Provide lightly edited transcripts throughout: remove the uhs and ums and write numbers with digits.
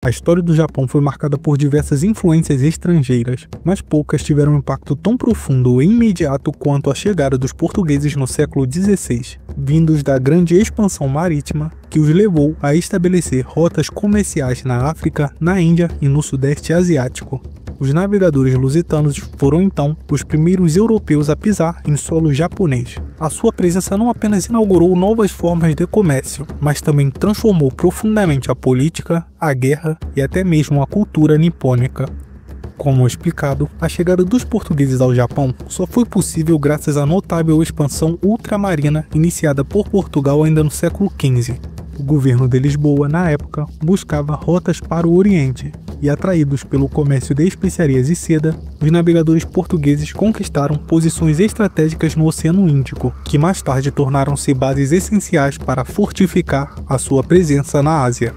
A história do Japão foi marcada por diversas influências estrangeiras, mas poucas tiveram um impacto tão profundo e imediato quanto a chegada dos portugueses no século XVI, vindos da grande expansão marítima que os levou a estabelecer rotas comerciais na África, na Índia e no Sudeste Asiático. Os navegadores lusitanos foram então os primeiros europeus a pisar em solo japonês. A sua presença não apenas inaugurou novas formas de comércio, mas também transformou profundamente a política, a guerra e até mesmo a cultura nipônica. Como explicado, a chegada dos portugueses ao Japão só foi possível graças à notável expansão ultramarina iniciada por Portugal ainda no século XV. O governo de Lisboa, na época, buscava rotas para o Oriente, e atraídos pelo comércio de especiarias e seda, os navegadores portugueses conquistaram posições estratégicas no Oceano Índico, que mais tarde tornaram-se bases essenciais para fortificar a sua presença na Ásia.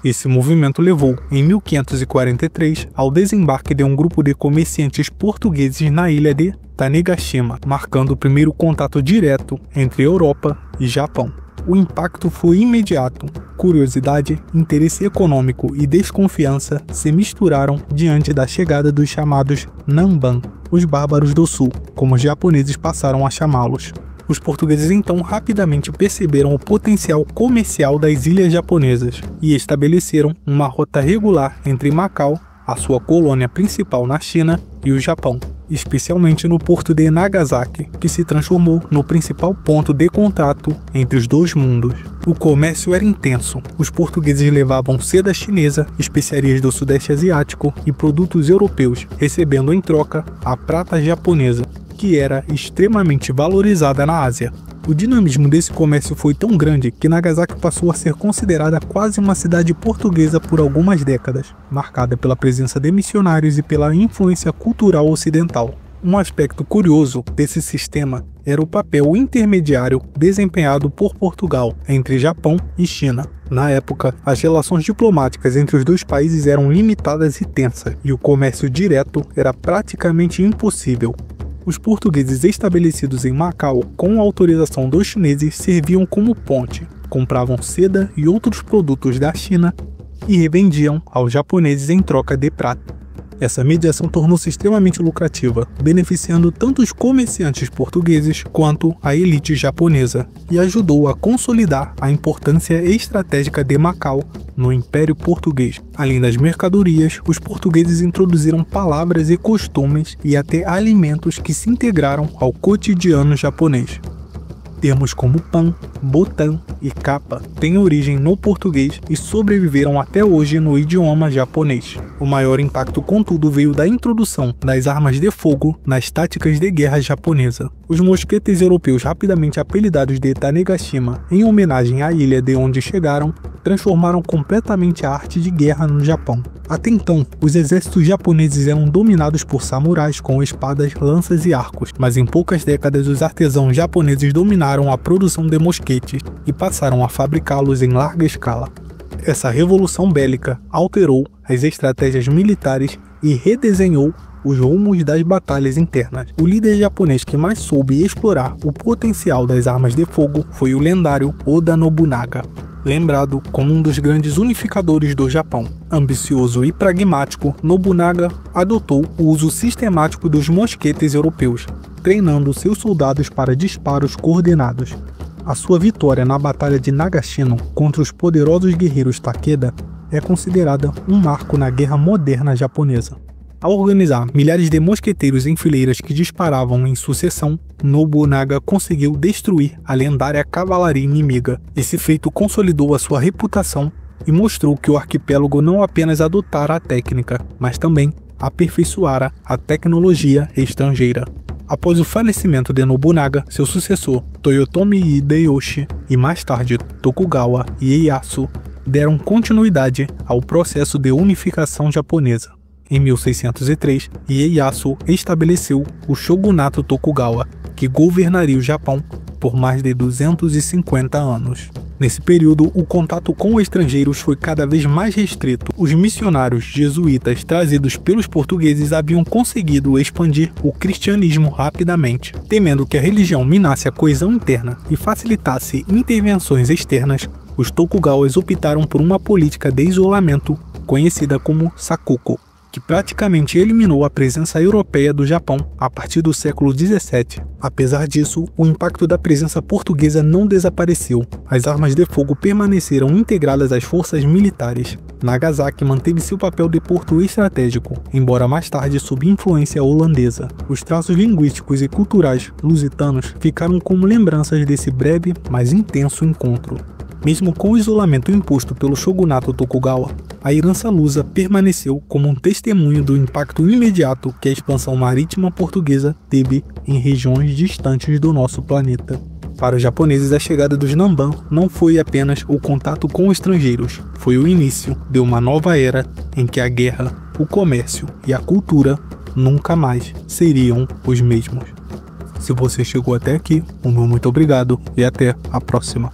Esse movimento levou, em 1543, ao desembarque de um grupo de comerciantes portugueses na ilha de Tanegashima, marcando o primeiro contato direto entre Europa e Japão. O impacto foi imediato. Curiosidade, interesse econômico e desconfiança se misturaram diante da chegada dos chamados Nanban, os bárbaros do sul, como os japoneses passaram a chamá-los. Os portugueses então rapidamente perceberam o potencial comercial das ilhas japonesas e estabeleceram uma rota regular entre Macau, a sua colônia principal na China, e o Japão, especialmente no porto de Nagasaki, que se transformou no principal ponto de contato entre os dois mundos. O comércio era intenso. Os portugueses levavam seda chinesa, especiarias do Sudeste Asiático e produtos europeus, recebendo em troca a prata japonesa, que era extremamente valorizada na Ásia. O dinamismo desse comércio foi tão grande que Nagasaki passou a ser considerada quase uma cidade portuguesa por algumas décadas, marcada pela presença de missionários e pela influência cultural ocidental. Um aspecto curioso desse sistema era o papel intermediário desempenhado por Portugal entre Japão e China. Na época, as relações diplomáticas entre os dois países eram limitadas e tensas, e o comércio direto era praticamente impossível. Os portugueses estabelecidos em Macau, com a autorização dos chineses, serviam como ponte, compravam seda e outros produtos da China e revendiam aos japoneses em troca de prata. Essa mediação tornou-se extremamente lucrativa, beneficiando tanto os comerciantes portugueses quanto a elite japonesa, e ajudou a consolidar a importância estratégica de Macau no Império Português. Além das mercadorias, os portugueses introduziram palavras e costumes e até alimentos que se integraram ao cotidiano japonês. Termos como pan, botan e capa têm origem no português e sobreviveram até hoje no idioma japonês. O maior impacto, contudo, veio da introdução das armas de fogo nas táticas de guerra japonesa. Os mosquetes europeus, rapidamente apelidados de Tanegashima, em homenagem à ilha de onde chegaram, transformaram completamente a arte de guerra no Japão. Até então, os exércitos japoneses eram dominados por samurais com espadas, lanças e arcos, mas em poucas décadas os artesãos japoneses dominaram a produção de mosquetes e passaram a fabricá-los em larga escala. Essa revolução bélica alterou as estratégias militares e redesenhou os rumos das batalhas internas. O líder japonês que mais soube explorar o potencial das armas de fogo foi o lendário Oda Nobunaga, lembrado como um dos grandes unificadores do Japão. Ambicioso e pragmático, Nobunaga adotou o uso sistemático dos mosquetes europeus, treinando seus soldados para disparos coordenados. A sua vitória na Batalha de Nagashino contra os poderosos guerreiros Takeda é considerada um marco na guerra moderna japonesa. Ao organizar milhares de mosqueteiros em fileiras que disparavam em sucessão, Nobunaga conseguiu destruir a lendária cavalaria inimiga. Esse feito consolidou a sua reputação e mostrou que o arquipélago não apenas adotara a técnica, mas também aperfeiçoara a tecnologia estrangeira. Após o falecimento de Nobunaga, seu sucessor, Toyotomi Hideyoshi, e mais tarde Tokugawa Ieyasu, deram continuidade ao processo de unificação japonesa. Em 1603, Ieyasu estabeleceu o shogunato Tokugawa, que governaria o Japão por mais de 250 anos. Nesse período, o contato com estrangeiros foi cada vez mais restrito. Os missionários jesuítas trazidos pelos portugueses haviam conseguido expandir o cristianismo rapidamente. Temendo que a religião minasse a coesão interna e facilitasse intervenções externas, os Tokugawas optaram por uma política de isolamento conhecida como Sakoku, que praticamente eliminou a presença europeia do Japão a partir do século XVII. Apesar disso, o impacto da presença portuguesa não desapareceu. As armas de fogo permaneceram integradas às forças militares. Nagasaki manteve seu papel de porto estratégico, embora mais tarde sob influência holandesa. Os traços linguísticos e culturais lusitanos ficaram como lembranças desse breve, mas intenso encontro. Mesmo com o isolamento imposto pelo shogunato Tokugawa, a herança lusa permaneceu como um testemunho do impacto imediato que a expansão marítima portuguesa teve em regiões distantes do nosso planeta. Para os japoneses, a chegada dos Nanban não foi apenas o contato com estrangeiros, foi o início de uma nova era em que a guerra, o comércio e a cultura nunca mais seriam os mesmos. Se você chegou até aqui, o meu muito obrigado e até a próxima.